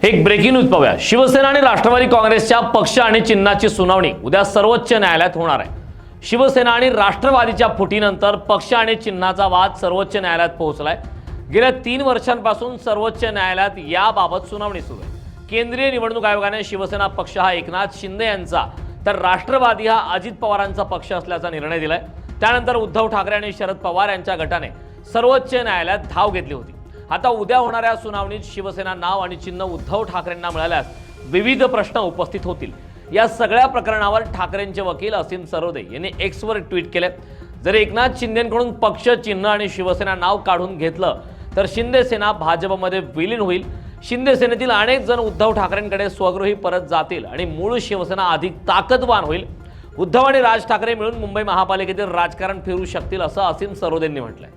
एक breaking news पाहूया। शिवसेना आणि राष्ट्रवादी काँग्रेसच्या पक्ष आणि चिन्हाची सुनावणी उद्या सर्वोच्च न्यायालयात होणार आहे। शिवसेना आणि राष्ट्रवादीच्या फुटीनंतर पक्ष आणि चिन्हाचा वाद सर्वोच्च न्यायालयात पोहोचलाय। गेल्या 3 वर्षांपासून सर्वोच्च न्यायालयात याबाबत सुनावणी सुरू आहे। केंद्रीय निवडणूक आयोगाने शिवसेना पक्ष हा एकनाथ शिंदे यांचा तर राष्ट्रवादी हा अजित पवारांचा पक्ष असल्याचा निर्णय दिलाय। त्यानंतर उद्धव ठाकरे आणि शरद पवार यांच्या गटाने सर्वोच्च न्यायालयात धाव घेतली होती। आता उद्या होणाऱ्या सुनावणीत शिवसेना नाव आणि चिन्ह उद्धव ठाकरेंना मिळाल्यास विविध प्रश्न उपस्थित होतील। या सगळ्या प्रकरणावर ठाकरेंचे वकील असीम सरोदे यांनी एक्स वर ट्विट केले। जर एकनाथ शिंदेंकडून पक्ष, चिन्ह आणि शिवसेना नाव काढून घेतलं तर शिंदे सेना भाजपमध्ये विलीन होईल। शिंदे सेनेतील अनेक जण उद्धव ठाकरेंकडे स्वगृही परत जातील आणि मूळ शिवसेना अधिक ताकदवान होईल। उद्धव आणि राज ठाकरे मिळून मुंबई महापालिकेतील राजकारण फिरू शकतील असं असीम सरोदेंनी म्हटलंय।